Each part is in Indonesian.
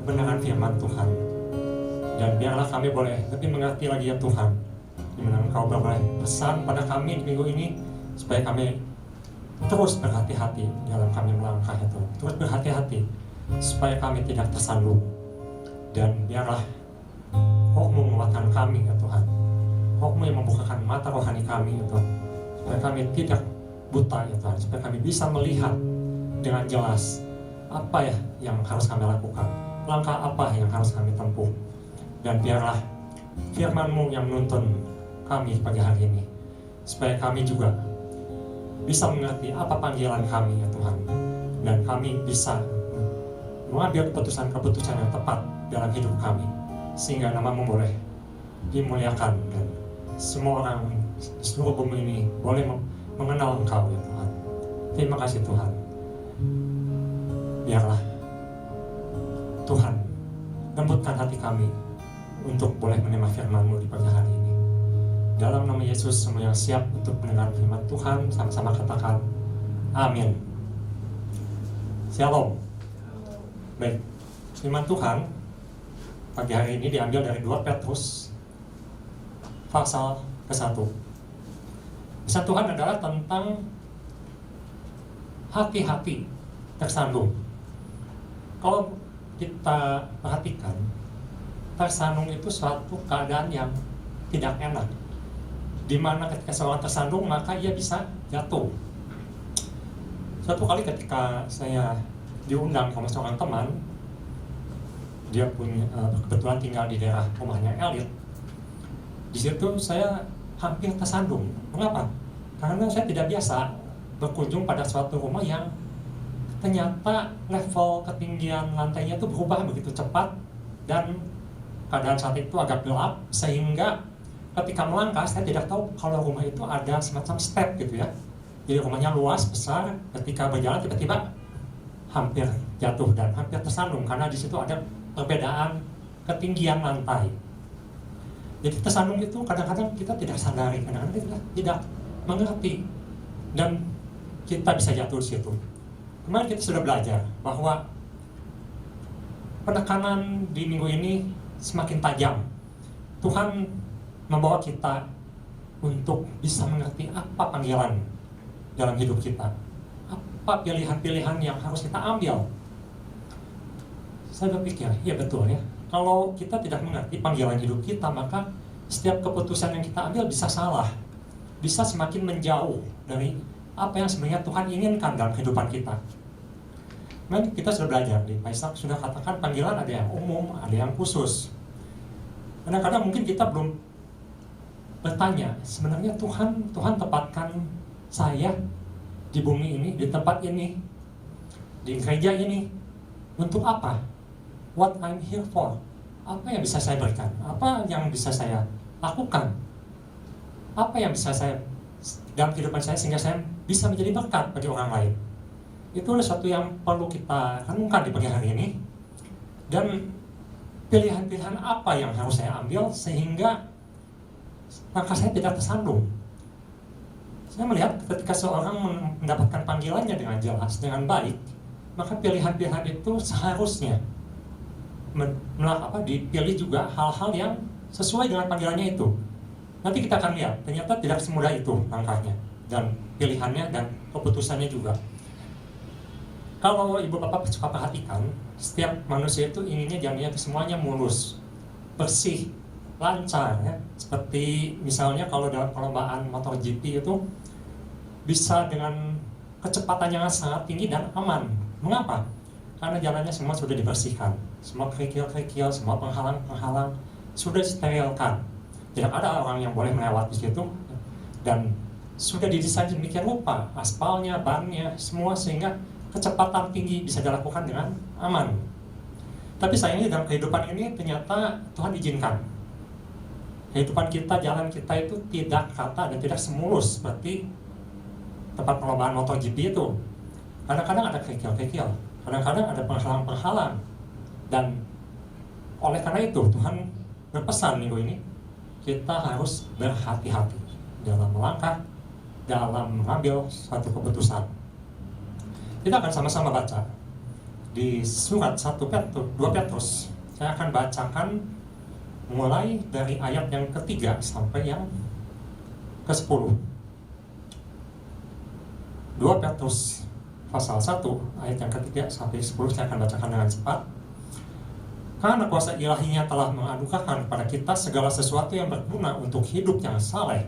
kebenaran firman Tuhan. Dan biarlah kami boleh lebih mengerti lagi ya Tuhan, di mana Engkau boleh pesan pada kami di minggu ini, supaya kami terus berhati-hati dalam kami melangkah itu. Terus berhati-hati, supaya kami tidak tersandung. Dan biarlah Roh-Mu menguatkan kami ya Tuhan. Roh-Mu yang membukakan mata rohani kami ya Tuhan, supaya kami tidak buta ya Tuhan, supaya kami bisa melihat dengan jelas apa ya yang harus kami lakukan, langkah apa yang harus kami tempuh. Dan biarlah firman-Mu yang menuntun kami pagi hari ini, supaya kami juga bisa mengerti apa panggilan kami ya Tuhan, dan kami bisa mengambil keputusan-keputusan yang tepat dalam hidup kami, sehingga nama-Mu boleh dimuliakan dan semua orang di seluruh bumi ini boleh mengenal Engkau ya Tuhan. Terima kasih Tuhan. Biarlah Tuhan lembutkan hati kami untuk boleh menerima firman-Mu di pagi hari ini. Dalam nama Yesus, semua yang siap untuk mendengar firman Tuhan sama-sama katakan amin. Shalom. Baik, firman Tuhan pagi hari ini diambil dari 2 Petrus pasal ke-1. Pesan Tuhan adalah tentang hati-hati tersandung. Kalau kita perhatikan, tersandung itu suatu keadaan yang tidak enak, di mana ketika seorang tersandung maka ia bisa jatuh. Suatu kali ketika saya diundang sama seorang teman, dia punya kebetulan tinggal di daerah rumahnya elit. Di situ saya hampir tersandung. Mengapa? Karena saya tidak biasa berkunjung pada suatu rumah yang ternyata level ketinggian lantainya itu berubah begitu cepat, dan keadaan saat itu agak gelap, sehingga ketika melangkah saya tidak tahu kalau rumah itu ada semacam step gitu ya. Jadi rumahnya luas, besar, ketika berjalan tiba-tiba hampir jatuh dan hampir tersandung karena di situ ada perbedaan ketinggian lantai. Jadi tersandung itu kadang-kadang kita tidak sadari, kadang-kadang kita tidak mengerti, dan kita bisa jatuh di situ. Kemarin kita sudah belajar bahwa penekanan di minggu ini semakin tajam. Tuhan membawa kita untuk bisa mengerti apa panggilan dalam hidup kita, apa pilihan-pilihan yang harus kita ambil. Saya berpikir, ya betul ya, kalau kita tidak mengerti panggilan hidup kita, maka setiap keputusan yang kita ambil bisa salah, bisa semakin menjauh dari apa yang sebenarnya Tuhan inginkan dalam kehidupan kita. Memang kita sudah belajar, di Pak sudah katakan panggilan ada yang umum, ada yang khusus. Kadang-kadang mungkin kita belum bertanya, sebenarnya Tuhan tempatkan saya di bumi ini, di tempat ini, di gereja ini, untuk apa? What I'm here for? Apa yang bisa saya berikan? Apa yang bisa saya lakukan? Apa yang bisa saya dalam kehidupan saya sehingga saya bisa menjadi berkat bagi orang lain? Itu adalah sesuatu yang perlu kita renungkan di pagi hari ini. Dan pilihan-pilihan apa yang harus saya ambil sehingga langkah saya tidak tersandung. Saya melihat ketika seorang mendapatkan panggilannya dengan jelas, dengan baik, maka pilihan-pilihan itu seharusnya dipilih juga hal-hal yang sesuai dengan panggilannya itu. Nanti kita akan lihat, ternyata tidak semudah itu langkahnya dan pilihannya dan keputusannya juga. Kalau ibu bapak suka perhatikan, setiap manusia itu inginnya jalannya itu semuanya mulus, bersih, lancar ya. Seperti misalnya kalau dalam perlombaan MotoGP itu bisa dengan kecepatan yang sangat tinggi dan aman. Mengapa? Karena jalannya semua sudah dibersihkan, semua kerikil-kerikil, semua penghalang-penghalang sudah disterilkan. Tidak ada orang yang boleh melewati situ, dan sudah didesain sedemikian rupa, aspalnya, bannya, semua sehingga kecepatan tinggi bisa dilakukan dengan aman. Tapi sayangnya dalam kehidupan ini ternyata Tuhan izinkan kehidupan kita, jalan kita itu tidak rata dan tidak semulus seperti tempat perlombaan MotoGP itu. Kadang-kadang ada kerikil-kerikil, kadang-kadang ada penghalang-penghalang, dan oleh karena itu Tuhan berpesan minggu ini kita harus berhati-hati dalam melangkah, dalam mengambil suatu keputusan. Kita akan sama-sama baca di surat 2 Petrus. Saya akan bacakan mulai dari ayat yang ketiga sampai yang ke-10. 2 Petrus pasal 1 ayat yang ketiga sampai 10 saya akan bacakan dengan cepat. Karena kuasa ilahinya telah menganugerahkan kepada kita segala sesuatu yang berguna untuk hidup yang saleh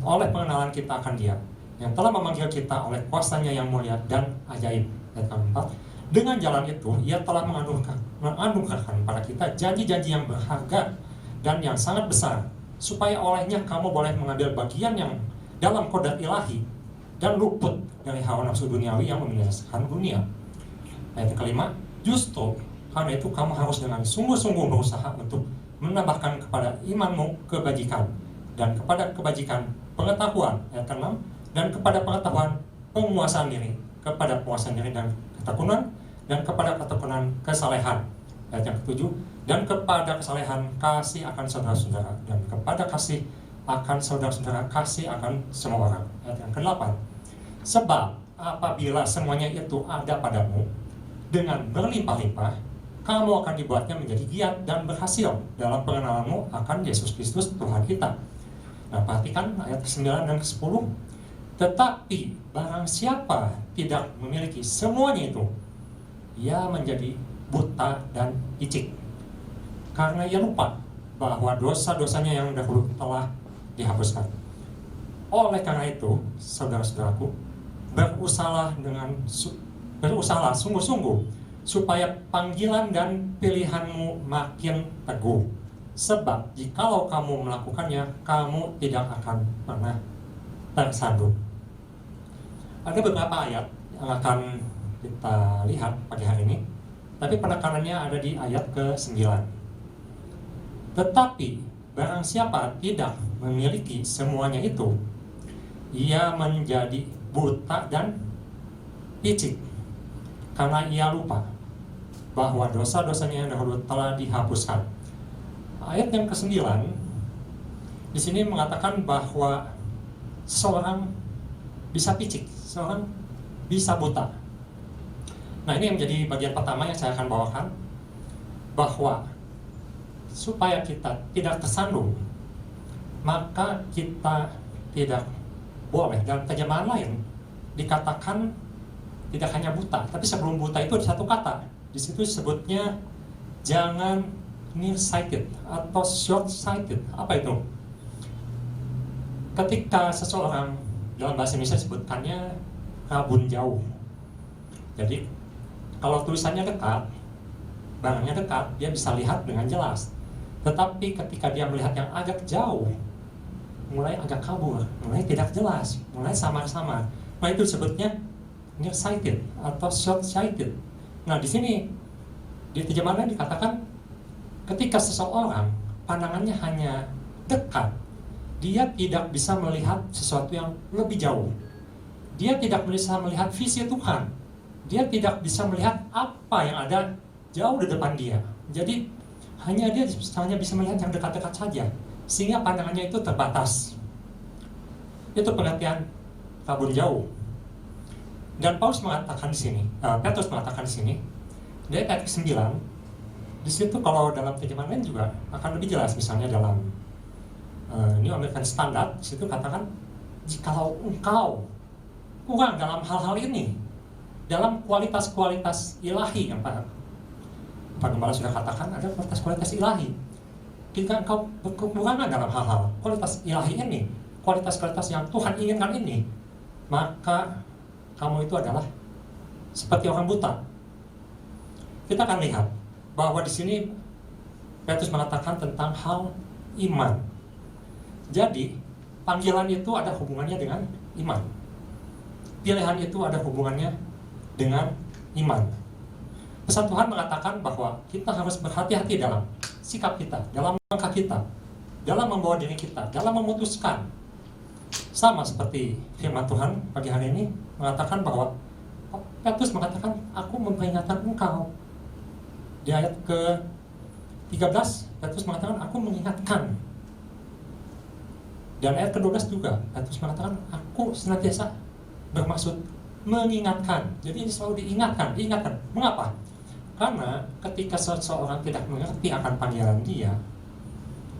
oleh pengenalan kita akan Dia, yang telah memanggil kita oleh kuasanya yang mulia dan ajaib. Ayat keempat, dengan jalan itu Ia telah menganugerahkan pada kita janji-janji yang berharga dan yang sangat besar, supaya olehnya kamu boleh mengambil bagian yang dalam kodrat ilahi dan luput dari hawa nafsu duniawi yang membinasakan dunia. Ayat kelima, justru karena itu kamu harus dengan sungguh-sungguh berusaha untuk menambahkan kepada imanmu kebajikan, dan kepada kebajikan pengetahuan. Ayat ke-6, dan kepada pengetahuan penguasaan diri, kepada penguasaan diri dan ketekunan, dan kepada ketekunan kesalehan. Ayat yang ke-7, dan kepada kesalehan kasih akan saudara-saudara, dan kepada kasih akan saudara-saudara kasih akan semua orang. Ayat yang ke-8, sebab apabila semuanya itu ada padamu dengan berlimpah-limpah, kamu akan dibuatnya menjadi giat dan berhasil dalam pengenalanmu akan Yesus Kristus Tuhan kita. Nah, perhatikan ayat ke-9 dan ke-10. Tetapi barang siapa tidak memiliki semuanya itu, ia menjadi buta dan licik, karena ia lupa bahwa dosa-dosanya yang dahulu telah dihapuskan. Oleh karena itu, saudara-saudaraku, berusahalah sungguh-sungguh supaya panggilan dan pilihanmu makin teguh. Sebab jikalau kamu melakukannya, kamu tidak akan pernah tersandung. Ada beberapa ayat yang akan kita lihat pagi hari ini, tapi penekanannya ada di ayat ke-9. Tetapi barang siapa tidak memiliki semuanya itu, ia menjadi buta dan licik, karena ia lupa bahwa dosa-dosanya yang dahulu telah dihapuskan. Ayat yang ke-9 di sini mengatakan bahwa seorang bisa picik, seorang bisa buta. Nah, ini yang menjadi bagian pertama yang saya akan bawakan, bahwa supaya kita tidak tersandung, maka kita tidak boleh, dalam terjemahan lain dikatakan tidak hanya buta, tapi sebelum buta itu ada satu kata. Di situ disebutnya jangan nearsighted atau short-sighted. Apa itu? Ketika seseorang, dalam bahasa Indonesia disebutkannya rabun jauh. Jadi kalau tulisannya dekat, barangnya dekat, dia bisa lihat dengan jelas. Tetapi ketika dia melihat yang agak jauh, mulai agak kabur, mulai tidak jelas, mulai samar-samar, nah itu disebutnya nearsighted atau short-sighted. Nah, di sini di terjemahan dikatakan ketika seseorang pandangannya hanya dekat, dia tidak bisa melihat sesuatu yang lebih jauh. Dia tidak bisa melihat visi Tuhan. Dia tidak bisa melihat apa yang ada jauh di depan dia. Jadi dia hanya bisa melihat yang dekat-dekat saja, sehingga pandangannya itu terbatas. Itu pengertian kabur jauh. Dan Paulus mengatakan di sini, Petrus mengatakan di sini, dari ayat 9, di situ kalau dalam terjemahan lain juga akan lebih jelas. Misalnya dalam New American Standard, di situ katakan, jikalau engkau kurang dalam hal-hal ini, dalam kualitas-kualitas ilahi yang Pak Gembala sudah katakan, ada kualitas-kualitas ilahi. Jika engkau berkekurangan dalam hal-hal kualitas ilahi ini, kualitas-kualitas yang Tuhan inginkan ini, maka kamu itu adalah seperti orang buta. Kita akan lihat bahwa di sini Petrus mengatakan tentang hal iman. Jadi panggilan itu ada hubungannya dengan iman. Pilihan itu ada hubungannya dengan iman. Pesan Tuhan mengatakan bahwa kita harus berhati-hati dalam sikap kita, dalam langkah kita, dalam membawa diri kita, dalam memutuskan. Sama seperti firman Tuhan pagi hari ini mengatakan bahwa Petrus mengatakan, aku memperingatkan engkau. Di ayat ke-13, Petrus mengatakan, aku mengingatkan. Dan ayat ke-12 juga, Petrus mengatakan, aku senantiasa bermaksud mengingatkan. Jadi ini selalu diingatkan. Mengapa? Karena ketika seseorang tidak mengerti akan panggilan dia,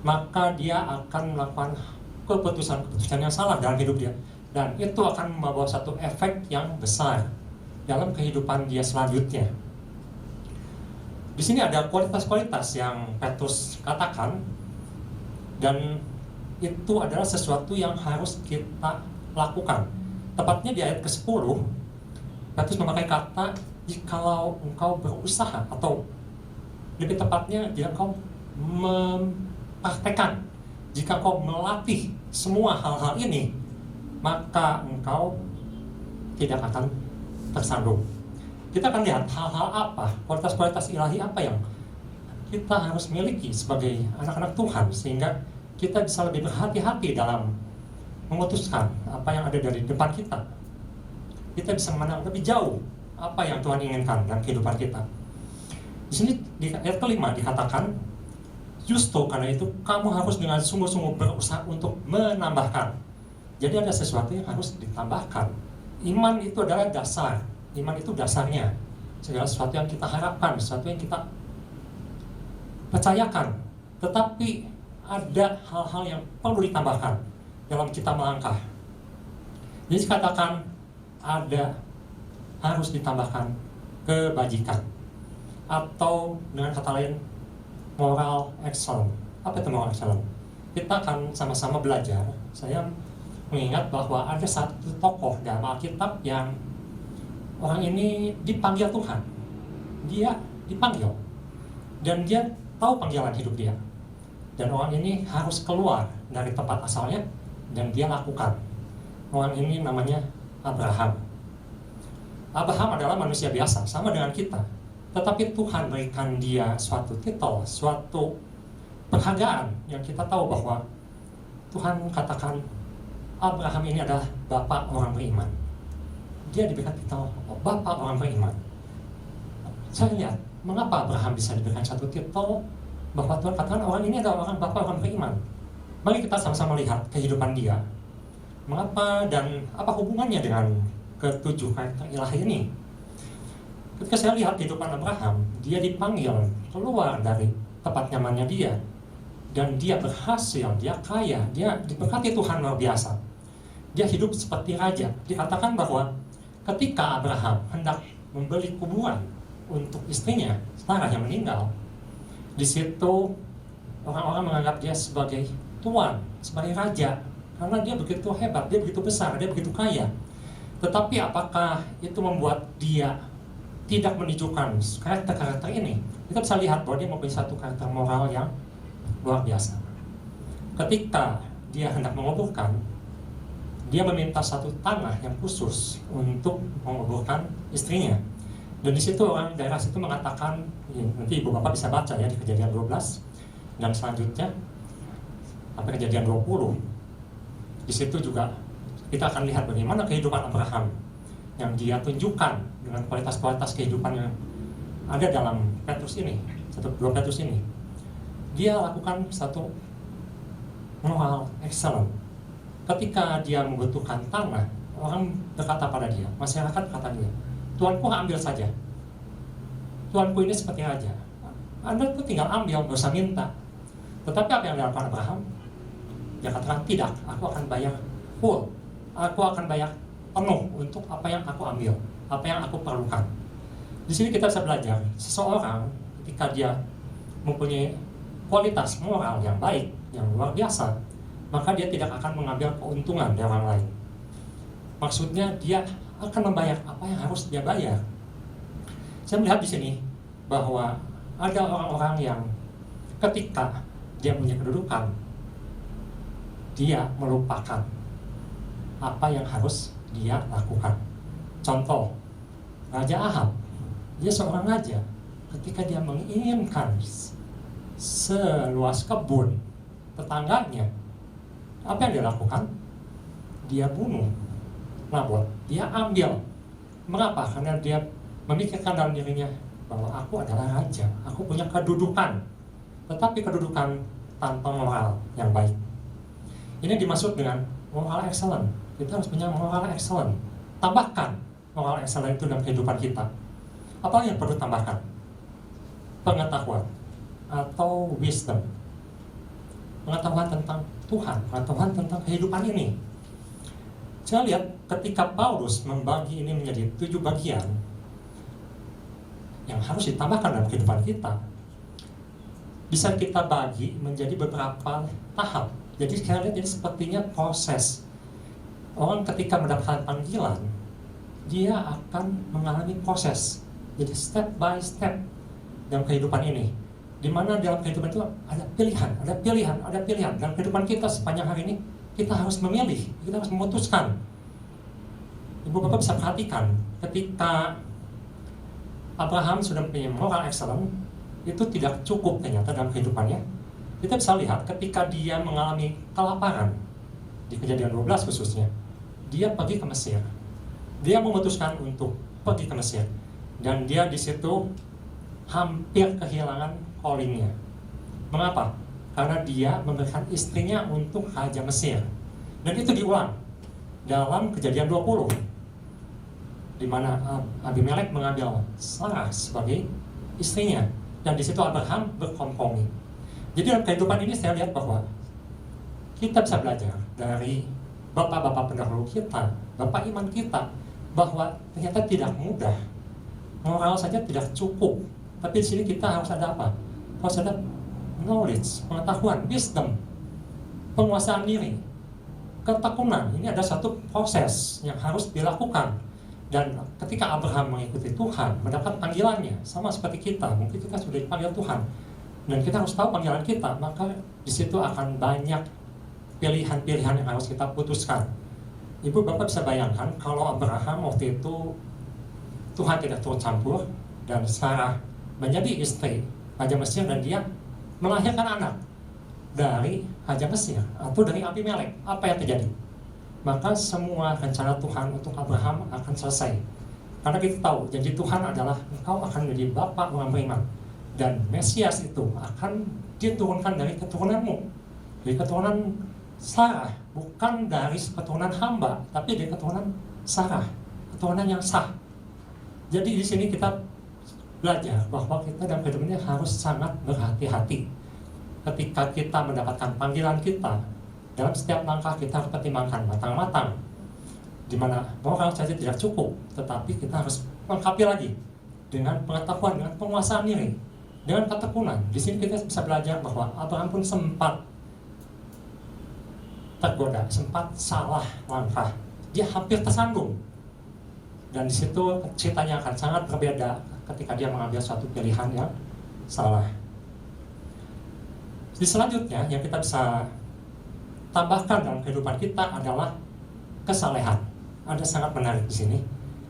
maka dia akan melakukan keputusan-keputusan yang salah dalam hidup dia. Dan itu akan membawa satu efek yang besar dalam kehidupan dia selanjutnya. Di sini ada kualitas-kualitas yang Petrus katakan, dan itu adalah sesuatu yang harus kita lakukan. Tepatnya di ayat ke-10, Petrus memakai kata, jikalau engkau berusaha, atau lebih tepatnya jika engkau mempraktekkan, jika engkau melatih semua hal-hal ini, maka engkau tidak akan tersandung. Kita akan lihat hal-hal apa, kualitas-kualitas ilahi apa yang kita harus miliki sebagai anak-anak Tuhan, sehingga kita bisa lebih berhati-hati dalam memutuskan apa yang ada dari depan kita. Kita bisa memandang lebih jauh apa yang Tuhan inginkan dalam kehidupan kita. Di sini di ayat kelima dikatakan, justru karena itu kamu harus dengan sungguh-sungguh berusaha untuk menambahkan. Jadi ada sesuatu yang harus ditambahkan. Iman itu adalah dasar. Iman itu dasarnya. Segala sesuatu yang kita harapkan, sesuatu yang kita percayakan. Tetapi ada hal-hal yang perlu ditambahkan dalam kita melangkah. Jadi dikatakan ada harus ditambahkan kebajikan, atau dengan kata lain moral excellent. Apa itu moral excellent? Kita akan sama-sama belajar. Saya mengingat bahwa ada satu tokoh dalam Alkitab yang orang ini dipanggil Tuhan. Dia dipanggil dan dia tahu panggilan hidup dia. Dan orang ini harus keluar dari tempat asalnya dan dia lakukan. Orang ini namanya Abraham. Abraham adalah manusia biasa, sama dengan kita. Tetapi Tuhan berikan dia suatu titel, suatu penghargaan yang kita tahu bahwa Tuhan katakan Abraham ini adalah bapak orang beriman. Dia diberikan titel bapak orang beriman. Saya lihat, mengapa Abraham bisa diberikan satu titel bahwa Tuhan katakan orang ini adalah orang bapak orang beriman. Mari kita sama-sama lihat kehidupan dia. Mengapa dan apa hubungannya dengan ketujuh karakter ilahi ini? Ketika saya lihat kehidupan Abraham, dia dipanggil keluar dari tempat nyamannya dia, dan dia berhasil, dia kaya, dia diberkati Tuhan luar biasa. Dia hidup seperti raja. Dikatakan bahwa ketika Abraham hendak membeli kuburan untuk istrinya Sarah yang meninggal, di situ orang-orang menganggap dia sebagai tuan, sebagai raja, karena dia begitu hebat, dia begitu besar, dia begitu kaya. Tetapi apakah itu membuat dia tidak menunjukkan karakter-karakter ini? Kita bisa lihat bahwa dia mempunyai satu karakter moral yang luar biasa. Ketika dia hendak menguburkan, dia meminta satu tanah yang khusus untuk menguburkan istrinya. Dan di situ orang daerah situ mengatakan, nanti ibu bapak bisa baca ya di Kejadian 12 dan selanjutnya sampai Kejadian 20. Di situ juga kita akan lihat bagaimana kehidupan Abraham yang dia tunjukkan dengan kualitas-kualitas kehidupan yang ada dalam Petrus ini, 1-2 Petrus ini. Dia lakukan satu moral excellent. Ketika dia membutuhkan tanah, orang berkata pada dia, masyarakat kata dia, Tuanku ambil saja. Tuanku ini seperti raja. Anda tuh tinggal ambil, gak usah minta. Tetapi apa yang dilakukan Abraham? Dia katakan, tidak, aku akan bayar full. Aku akan bayar penuh untuk apa yang aku ambil, apa yang aku perlukan. Di sini kita bisa belajar, seseorang ketika dia mempunyai kualitas moral yang baik, yang luar biasa, maka dia tidak akan mengambil keuntungan dari orang lain. Maksudnya dia akan membayar apa yang harus dia bayar. Saya melihat di sini bahwa ada orang-orang yang ketika dia punya kedudukan, dia melupakan apa yang harus dia lakukan. Contoh, Raja Ahab, dia seorang raja. Ketika dia menginginkan seluas kebun tetangganya, apa yang dia lakukan? Dia bunuh Nabot, dia ambil. Mengapa? Karena dia memikirkan dalam dirinya bahwa aku adalah raja, aku punya kedudukan, tetapi kedudukan tanpa moral yang baik. Ini dimaksud dengan moral excellent. Kita harus punya moral excellent. Tambahkan moral excellence itu dalam kehidupan kita? Apa yang perlu tambahkan? Pengetahuan atau wisdom. Pengetahuan tentang Tuhan, pengetahuan tentang kehidupan ini. Saya lihat ketika Paulus membagi ini menjadi 7 bagian yang harus ditambahkan dalam kehidupan kita, bisa kita bagi menjadi beberapa tahap. Jadi saya lihat ini sepertinya proses. Orang ketika mendapatkan panggilan, dia akan mengalami proses. Jadi step by step dalam kehidupan ini. Di mana dalam kehidupan itu ada pilihan. Dalam kehidupan kita sepanjang hari ini, kita harus memilih, kita harus memutuskan. Ibu Bapak bisa perhatikan, ketika Abraham sudah punya moral excellent, itu tidak cukup ternyata dalam kehidupannya. Kita bisa lihat ketika dia mengalami kelaparan, di Kejadian 12 khususnya, dia pergi ke Mesir. Dia memutuskan untuk pergi ke Mesir. Dan dia di situ hampir kehilangan callingnya. Mengapa? Karena dia memberikan istrinya untuk Raja Mesir. Dan itu diulang dalam Kejadian 20, di mana Abimelek mengambil Sarah sebagai istrinya. Dan di situ Abraham berkompromi. Jadi dalam kehidupan ini saya lihat bahwa kita bisa belajar dari bapak-bapak pendahulu kita, bapak iman kita, bahwa ternyata tidak mudah. Moral saja tidak cukup. Tapi di sini kita harus ada apa? Harus ada knowledge, pengetahuan, wisdom, penguasaan diri, ketekunan. Ini ada satu proses yang harus dilakukan. Dan ketika Abraham mengikuti Tuhan, mendapat panggilannya, sama seperti kita, mungkin kita sudah dipanggil Tuhan, dan kita harus tahu panggilan kita, maka di situ akan banyak pilihan-pilihan yang harus kita putuskan. Ibu Bapak bisa bayangkan kalau Abraham waktu itu Tuhan tidak turut campur dan Sarah menjadi istri Raja Mesir dan dia melahirkan anak dari Raja Mesir atau dari Abimelek, apa yang terjadi? Maka semua rencana Tuhan untuk Abraham akan selesai. Karena kita tahu janji Tuhan adalah engkau akan menjadi bapak orang beriman, dan Mesias itu akan diturunkan dari keturunanmu, dari keturunan Sarah, bukan dari keturunan hamba, tapi dari keturunan Sarah, keturunan yang sah. Jadi di sini kita belajar bahwa kita dalam kehidupan ini harus sangat berhati-hati. Ketika kita mendapatkan panggilan kita, dalam setiap langkah kita harus pertimbangkan matang-matang. Di mana moral saja tidak cukup, tetapi kita harus lengkapi lagi dengan pengetahuan, dengan penguasaan diri, dengan ketekunan. Di sini kita bisa belajar bahwa Abraham pun sempat tergoda, sempat salah langkah. Dia hampir tersandung. Dan di situ ceritanya akan sangat berbeda ketika dia mengambil suatu pilihan yang salah. Di selanjutnya yang kita bisa tambahkan dalam kehidupan kita adalah kesalehan. Ada sangat menarik di sini.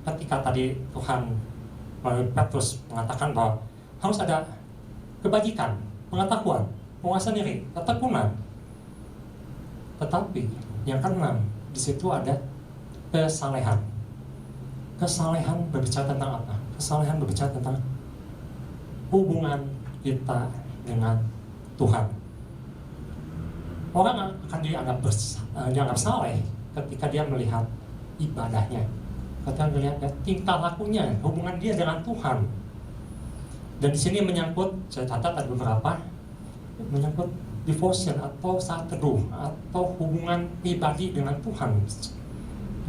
Ketika tadi Tuhan melalui Petrus mengatakan bahwa harus ada kebajikan, pengetahuan, penguasaan diri, ketekunan. Tetapi yang keenam, di situ ada kesalehan. Kesalehan berbicara tentang apa? Kesalehan berbicara tentang hubungan kita dengan Tuhan. Orang akan dianggap saleh ketika dia melihat ibadahnya, ketika melihat tingkah lakunya, hubungan dia dengan Tuhan. Dan di sini menyangkut, saya catat ada beberapa, menyangkut devotion atau saat teduh atau hubungan pribadi dengan Tuhan.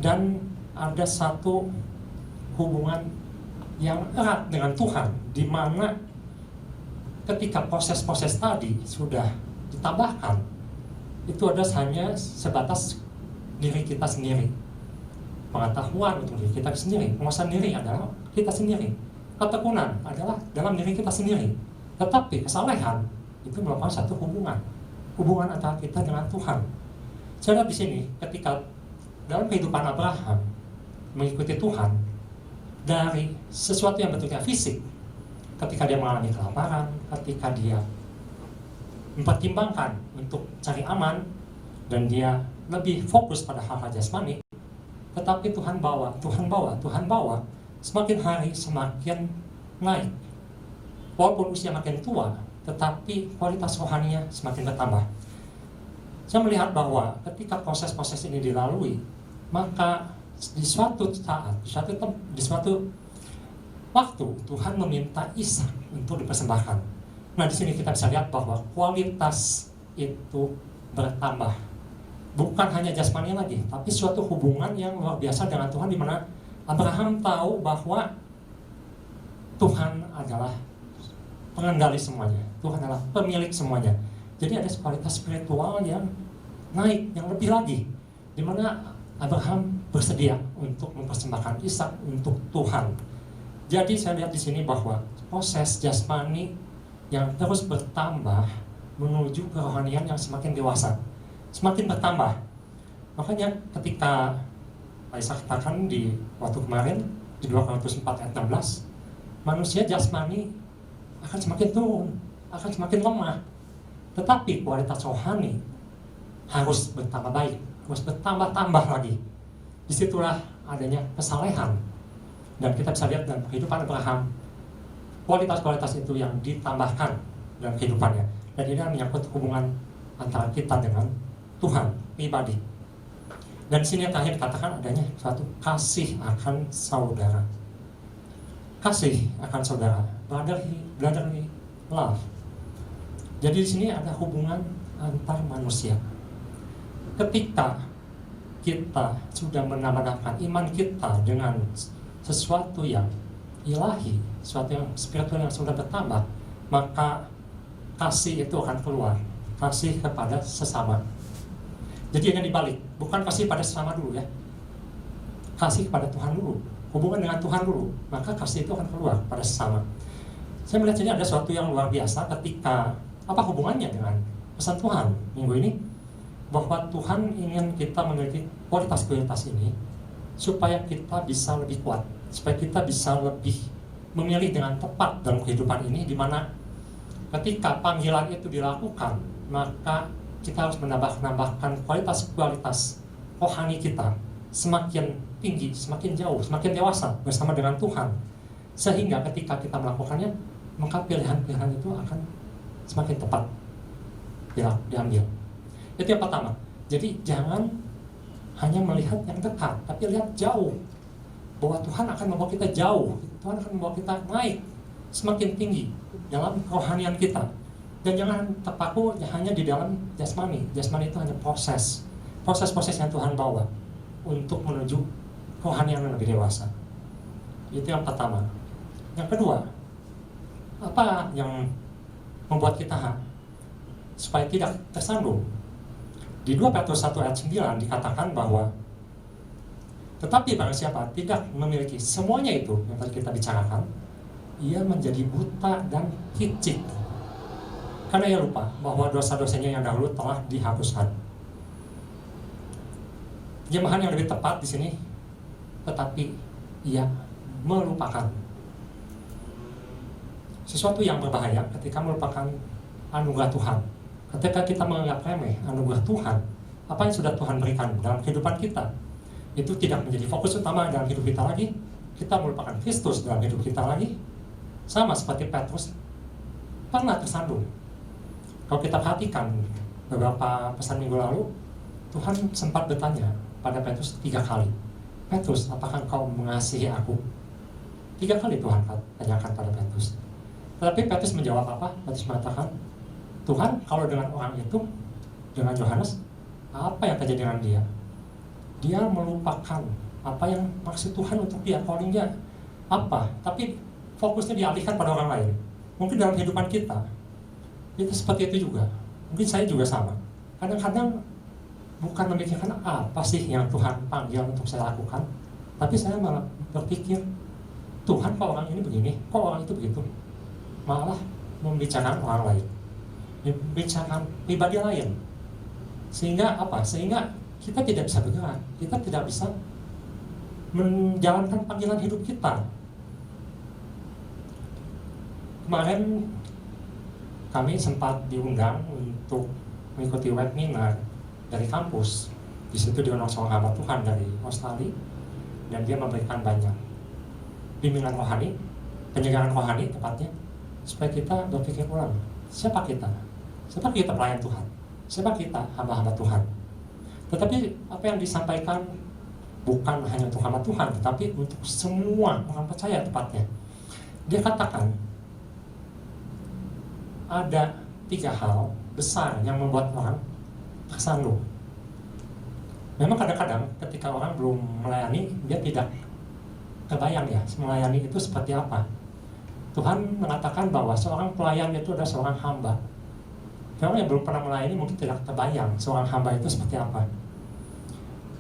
Dan ada satu hubungan yang erat dengan Tuhan, di mana ketika proses-proses tadi sudah ditambahkan, itu ada hanya sebatas diri kita sendiri, pengetahuan untuk diri kita sendiri, penguasaan diri adalah kita sendiri, ketekunan adalah dalam diri kita sendiri. Tetapi kesalehan itu merupakan satu hubungan antara kita dengan Tuhan. Saya lihat di sini ketika dalam kehidupan Abraham mengikuti Tuhan, dari sesuatu yang bentuknya fisik, ketika dia mengalami kelaparan, ketika dia mempertimbangkan untuk cari aman dan dia lebih fokus pada hal-hal jasmani, tetapi Tuhan bawa, semakin hari semakin naik. Walaupun usia makin tua, tetapi kualitas rohaninya semakin bertambah. Saya melihat bahwa ketika proses-proses ini dilalui, maka di suatu saat, di suatu waktu Tuhan meminta Ishak untuk dipersembahkan. Nah, di sini kita bisa lihat bahwa kualitas itu bertambah. Bukan hanya jasmani lagi, tapi suatu hubungan yang luar biasa dengan Tuhan, di mana Abraham tahu bahwa Tuhan adalah pengendali semuanya, Tuhan adalah pemilik semuanya. Jadi ada kualitas spiritual yang naik, yang lebih lagi, di mana Abraham bersedia untuk mempersembahkan Ishak untuk Tuhan. Jadi saya lihat di sini bahwa proses jasmani yang terus bertambah menuju kerohanian yang semakin dewasa, semakin bertambah. Makanya ketika Ishak katakan di waktu kemarin di 2 Korintus 4 ayat 16, manusia jasmani akan semakin turun, akan semakin lemah. Tetapi kualitas rohani harus bertambah baik, harus bertambah-tambah lagi. Disitulah adanya kesalehan. Dan kita bisa lihat dalam kehidupan Abraham, kualitas-kualitas itu yang ditambahkan dalam kehidupannya. Dan ini menyangkut hubungan antara kita dengan Tuhan pribadi. Dan di sini terakhir dikatakan adanya suatu kasih akan saudara. Kasih akan saudara, brotherly love. Jadi di sini ada hubungan antar manusia. Ketika kita sudah menambahkan iman kita dengan sesuatu yang ilahi, sesuatu yang spiritual yang sudah bertambah, maka kasih itu akan keluar, kasih kepada sesama. Jadi yang dibalik, bukan kasih pada sesama dulu ya, kasih kepada Tuhan dulu, hubungan dengan Tuhan dulu, maka kasih itu akan keluar pada sesama. Saya melihat ini ada sesuatu yang luar biasa ketika apa hubungannya dengan pesan Tuhan minggu ini, bahwa Tuhan ingin kita memiliki kualitas-kualitas ini supaya kita bisa lebih kuat, supaya kita bisa lebih memilih dengan tepat dalam kehidupan ini, di mana ketika panggilan itu dilakukan, maka kita harus menambahkan kualitas-kualitas rohani kita semakin tinggi, semakin jauh, semakin dewasa bersama dengan Tuhan, sehingga ketika kita melakukannya, maka pilihan-pilihan itu akan semakin tepat diambil. Itu yang pertama. Jadi jangan hanya melihat yang dekat, tapi lihat jauh, bahwa Tuhan akan membawa kita jauh, Tuhan akan membawa kita naik semakin tinggi dalam kerohanian kita. Dan jangan terpaku hanya di dalam jasmani. Jasmani itu hanya proses-proses yang Tuhan bawa untuk menuju kerohanian yang lebih dewasa. Itu yang pertama. Yang kedua, apa yang membuat kita supaya tidak tersandung? Di 2 Petrus 1 ayat 9 dikatakan bahwa tetapi barang siapa tidak memiliki semuanya itu yang tadi kita bicarakan, ia menjadi buta dan picik, karena ia lupa bahwa dosa-dosanya yang dahulu telah dihapuskan. Terjemahan yang lebih tepat di sini, tetapi ia melupakan. Sesuatu yang berbahaya ketika melupakan anugerah Tuhan. Ketika kita menganggap remeh anugerah Tuhan, apa yang sudah Tuhan berikan dalam kehidupan kita, itu tidak menjadi fokus utama dalam hidup kita lagi. Kita melupakan Kristus dalam hidup kita lagi. Sama seperti Petrus pernah tersandung. Kalau kita perhatikan beberapa pesan minggu lalu, Tuhan sempat bertanya pada Petrus 3 kali, Petrus, apakah engkau mengasihi aku? 3 kali Tuhan tanyakan pada Petrus. Tetapi Petrus menjawab apa? Petrus mengatakan, Tuhan, kalau dengan orang itu, dengan Yohanes, apa yang terjadi dengan dia? Dia melupakan apa yang maksud Tuhan untuk dia, calling dia apa, tapi fokusnya dialihkan pada orang lain. Mungkin dalam kehidupan kita seperti itu juga. Mungkin saya juga sama. Kadang-kadang bukan memikirkan apa sih yang Tuhan panggil untuk saya lakukan, tapi saya malah berpikir, Tuhan, kok orang ini begini, kok orang itu begitu. Malah membicarakan orang lain, membicarakan pribadi lain. Sehingga apa? Sehingga kita tidak bisa bergerak, kita tidak bisa menjalankan panggilan hidup kita. Kemarin kami sempat diundang untuk mengikuti webinar dari kampus. Di situ diundang seorang hamba Tuhan dari Australia, dan dia memberikan banyak bimbingan rohani, penyegaran rohani tepatnya, supaya kita berpikir ulang, siapa kita pelayan Tuhan, siapa kita hamba-hamba Tuhan. Tetapi apa yang disampaikan bukan hanya untuk hamba Tuhan, tapi untuk semua orang percaya tepatnya. Dia katakan ada 3 hal besar yang membuat orang tersandung. Memang kadang-kadang ketika orang belum melayani, dia tidak kebayang ya melayani itu seperti apa. Tuhan mengatakan bahwa seorang pelayan itu adalah seorang hamba. Orang yang belum pernah melayani mungkin tidak terbayang seorang hamba itu seperti apa.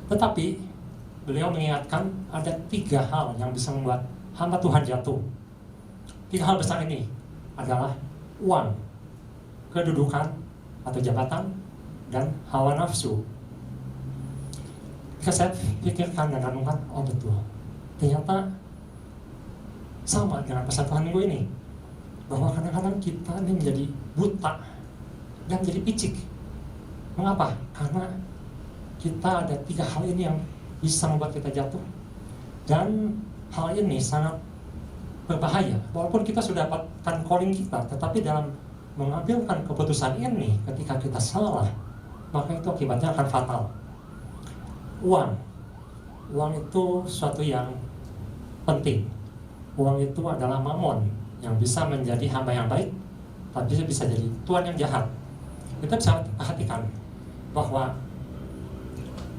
Tetapi beliau mengingatkan ada 3 hal yang bisa membuat hamba Tuhan jatuh. 3 hal besar ini adalah uang, kedudukan atau jabatan, dan hawa nafsu. Jika saya pikirkan dan renungkan, oh betul, ternyata sama dengan pesan Tuhan minggu ini, bahwa kadang-kadang kita ini menjadi buta dan menjadi picik. Mengapa? Karena kita ada 3 hal ini yang bisa membuat kita jatuh, dan hal ini sangat berbahaya. Walaupun kita sudah dapatkan calling kita, tetapi dalam mengambilkan keputusan ini ketika kita salah, maka itu akibatnya akan fatal. Uang itu suatu yang penting. Uang itu adalah mamon yang bisa menjadi hamba yang baik, tapi bisa jadi tuan yang jahat. Kita bisa perhatikan bahwa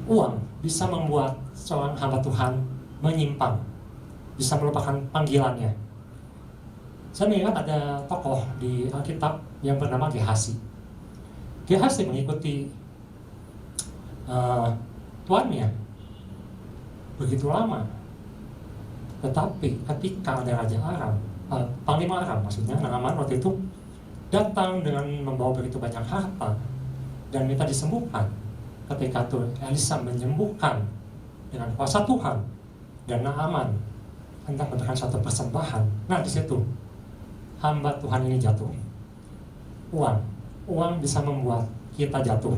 uang bisa membuat seorang hamba Tuhan menyimpang, bisa melupakan panggilannya. Saya mengingat ada tokoh di Alkitab yang bernama Gehasi. Gehasi mengikuti tuannya begitu lama, tetapi ketika ada Raja Aram, Panglima Aram maksudnya, Naaman waktu itu datang dengan membawa begitu banyak harta dan minta disembuhkan. Ketika itu Elisa menyembuhkan dengan kuasa Tuhan, dan Naaman hendak memberikan suatu persembahan. Nah, di situ hamba Tuhan ini jatuh. Uang bisa membuat kita jatuh.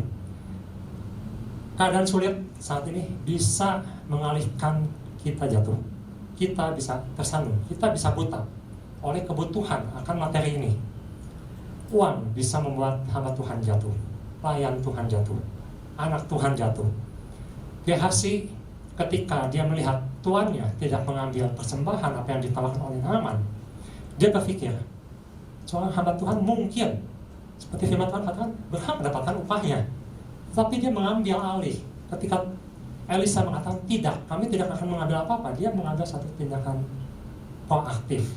Keadaan sulit saat ini bisa mengalihkan kita jatuh. Kita bisa tersandung, kita bisa buta oleh kebutuhan akan materi ini. Uang bisa membuat hamba Tuhan jatuh, pelayan Tuhan jatuh, anak Tuhan jatuh. Gehasi ketika dia melihat tuannya tidak mengambil persembahan apa yang ditawarkan oleh Naaman, dia berpikir, seorang hamba Tuhan mungkin seperti firman Tuhan katakan berhak mendapatkan upahnya, tapi dia mengambil alih. Ketika Elisa mengatakan tidak, kami tidak akan mengambil apa-apa, dia mengambil satu tindakan proaktif.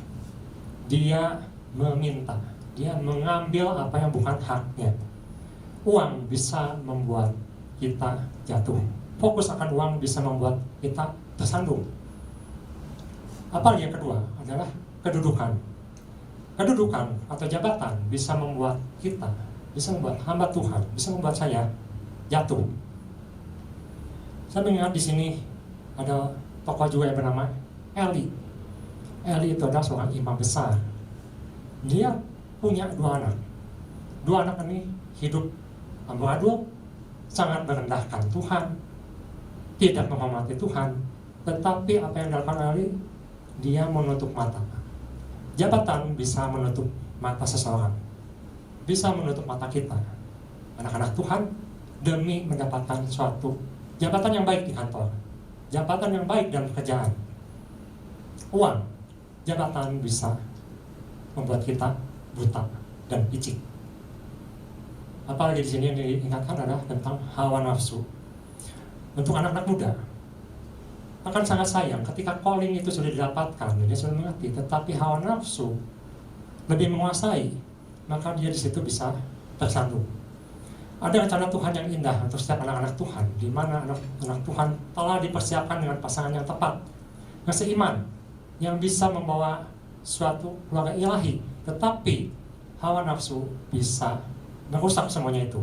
Dia meminta, dia mengambil apa yang bukan haknya. Uang bisa membuat kita jatuh. Fokus akan uang bisa membuat kita tersandung. Apalagi yang kedua adalah kedudukan. Kedudukan atau jabatan bisa membuat kita, bisa membuat hamba Tuhan, bisa membuat saya jatuh. Saya mengingat di sini ada tokoh juga yang bernama Eli. Eli itu adalah seorang imam besar. Dia punya 2 anak. 2 anak ini hidup amburadul, sangat merendahkan Tuhan, tidak menghormati Tuhan. Tetapi apa yang dilakukan Eli, dia menutup mata. Jabatan bisa menutup mata seseorang, bisa menutup mata kita, anak-anak Tuhan, demi mendapatkan suatu jabatan yang baik di kantor, jabatan yang baik dalam pekerjaan. Uang, jabatan bisa membuat kita buta dan picik. Apalagi di sini yang diingatkan adalah tentang hawa nafsu. Untuk anak-anak muda, akan sangat sayang ketika calling itu sudah didapatkan, dia sudah mengerti, tetapi hawa nafsu lebih menguasai, maka dia di situ bisa tersandung. Ada rencana Tuhan yang indah untuk setiap anak-anak Tuhan, di mana anak-anak Tuhan telah dipersiapkan dengan pasangan yang tepat, yang seiman, yang bisa membawa suatu keluarga ilahi. Tetapi hawa nafsu bisa merusak semuanya itu.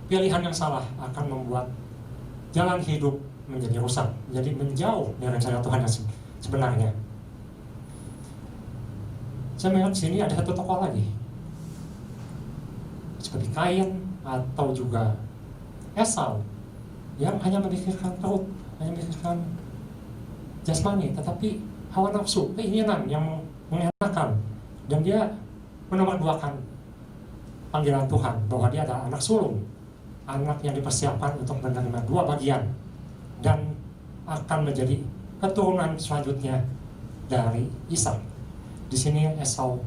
Pilihan yang salah akan membuat jalan hidup menjadi rusak, menjadi menjauh dari rencana Tuhan yang sebenarnya. Saya melihat di sini ada satu tokoh lagi, seperti Kain atau juga Esau, yang hanya memikirkan perut, hanya memikirkan jasmani, tetapi hawa nafsu, keinginan yang mengenakan, dan dia menomorduakan panggilan Tuhan bahwa dia adalah anak sulung, anak yang dipersiapkan untuk menerima 2 bagian, dan akan menjadi keturunan selanjutnya dari Ishak. Di sini Esau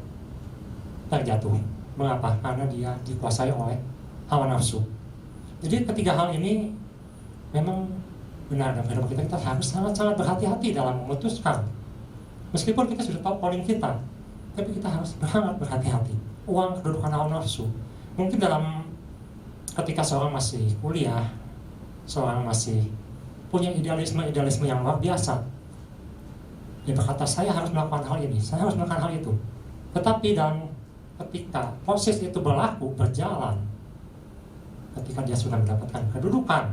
terjatuh. Mengapa? Karena dia dikuasai oleh hawa nafsu. Jadi ketiga hal ini memang benar dalam kehidupan kita. Kita harus sangat-sangat berhati-hati dalam memutuskan. Meskipun kita sudah tahu calling kita, tapi kita harus sangat berhati-hati. Uang, kedudukan, hawa nafsu. Mungkin ketika seorang masih kuliah, seorang masih punya idealisme yang luar biasa. Dia berkata, saya harus melakukan hal ini, saya harus melakukan hal itu. Tetapi ketika proses itu berjalan, ketika dia sudah mendapatkan kedudukan,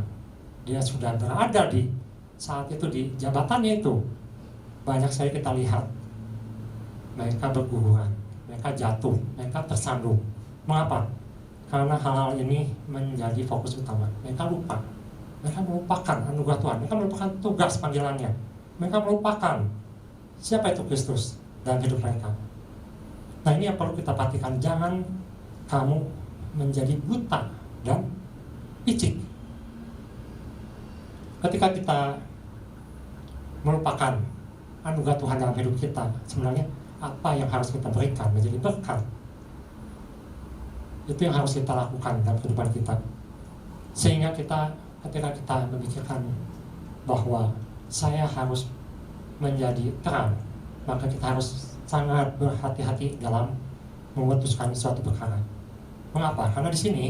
dia sudah berada di saat itu di jabatannya itu, banyak sekali kita lihat mereka berguguran, mereka jatuh, mereka tersandung. Mengapa? Karena hal-hal ini menjadi fokus utama. Mereka lupa, mereka melupakan anugerah Tuhan, mereka melupakan tugas panggilannya, mereka melupakan siapa itu Kristus dalam hidup mereka. Nah, ini yang perlu kita perhatikan. Jangan kamu menjadi buta dan picik. Ketika kita melupakan anugerah Tuhan dalam hidup kita, sebenarnya apa yang harus kita berikan menjadi berkat. Itu yang harus kita lakukan dalam kehidupan kita. Sehingga ketika kita memikirkan bahwa saya harus menjadi terang, maka kita harus sangat berhati-hati dalam memutuskan suatu perkara. Mengapa? Karena di sini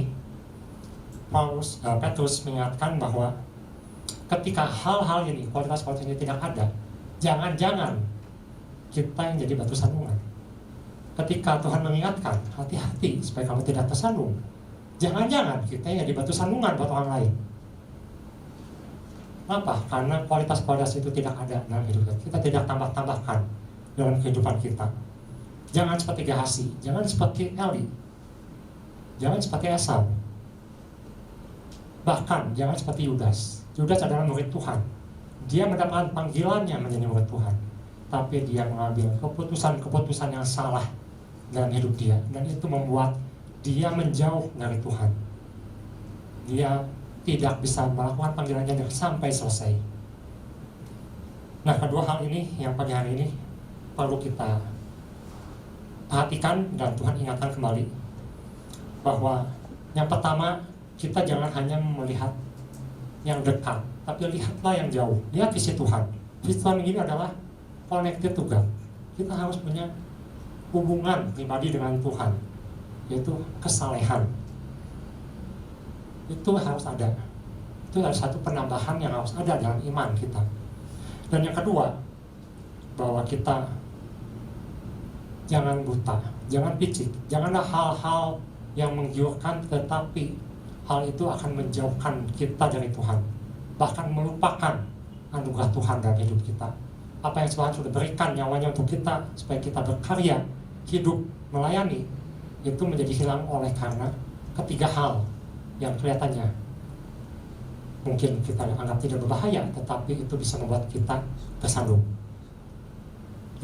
Petrus mengingatkan bahwa ketika hal-hal ini, kualitas-kualitas ini tidak ada, jangan-jangan kita yang jadi batu sandungan. Ketika Tuhan mengingatkan, hati-hati supaya kamu tidak tersandung, jangan-jangan kita yang jadi batu sandungan buat orang lain. Kenapa? Karena kualitas-kualitas itu tidak ada dalam hidup kita. Kita tidak tambah-tambahkan dalam kehidupan kita. Jangan seperti Gehasi, jangan seperti Eli, jangan seperti Esau. Bahkan jangan seperti Yudas. Yudas adalah murid Tuhan. Dia mendapatkan panggilannya menjadi murid Tuhan, tapi dia mengambil keputusan-keputusan yang salah dalam hidup dia, dan itu membuat dia menjauh dari Tuhan. Dia tidak bisa melakukan panggilannya sampai selesai. Nah, kedua hal ini yang pagi hari ini perlu kita perhatikan dan Tuhan ingatkan kembali, bahwa yang pertama, kita jangan hanya melihat yang dekat, tapi lihatlah yang jauh. Lihat visi Tuhan. Visi Tuhan ini adalah connected to God. Kita harus punya hubungan pribadi dengan Tuhan, yaitu kesalehan. Itu harus ada. Itu adalah satu penambahan yang harus ada dalam iman kita. Dan yang kedua, bahwa kita jangan buta, jangan picik, janganlah hal-hal yang menggiurkan, tetapi hal itu akan menjauhkan kita dari Tuhan, bahkan melupakan anugerah Tuhan dalam hidup kita. Apa yang Tuhan sudah berikan nyawanya untuk kita, supaya kita berkarya, hidup, melayani, itu menjadi hilang oleh karena ketiga hal yang kelihatannya mungkin kita anggap tidak berbahaya, tetapi itu bisa membuat kita tersandung.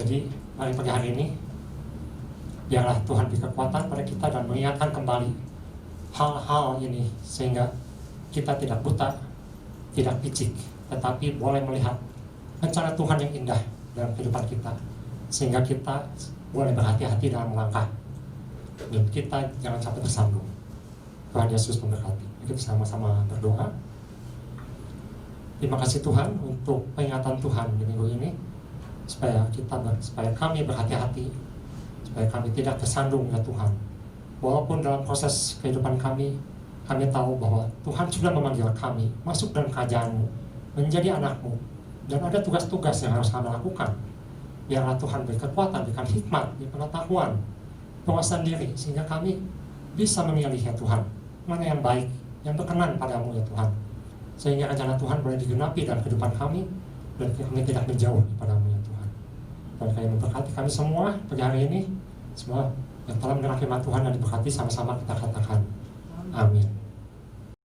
Jadi mari pagi hari ini, biarlah Tuhan beri kekuatan pada kita dan mengingatkan kembali hal-hal ini, sehingga kita tidak buta, tidak picik, tetapi boleh melihat rencana Tuhan yang indah dalam kehidupan kita, sehingga kita boleh berhati-hati dalam melangkah, dan kita jangan sampai tersandung. Tuhan Yesus memberkati. Kita sama-sama berdoa. Terima kasih Tuhan untuk peringatan Tuhan di minggu ini, supaya kami berhati-hati, supaya kami tidak tersandung ya Tuhan. Walaupun dalam proses kehidupan kami tahu bahwa Tuhan sudah memanggil kami masuk dalam kerajaan-Mu, menjadi anak-Mu, dan ada tugas-tugas yang harus kami lakukan. Biarlah Tuhan beri kekuatan, berikan hikmat, beri pengetahuan, penguasaan diri, sehingga kami bisa memilih ya Tuhan, mana yang baik, yang berkenan padamu ya Tuhan, sehingga rencana Tuhan boleh digenapi dalam kehidupan kami, dan kami tidak menjauh daripada-Mu ya Tuhan. Dan kami memberkati kami semua pada hari ini, semua yang telah mendengar firman Tuhan dan diberkati, sama-sama kita katakan amin.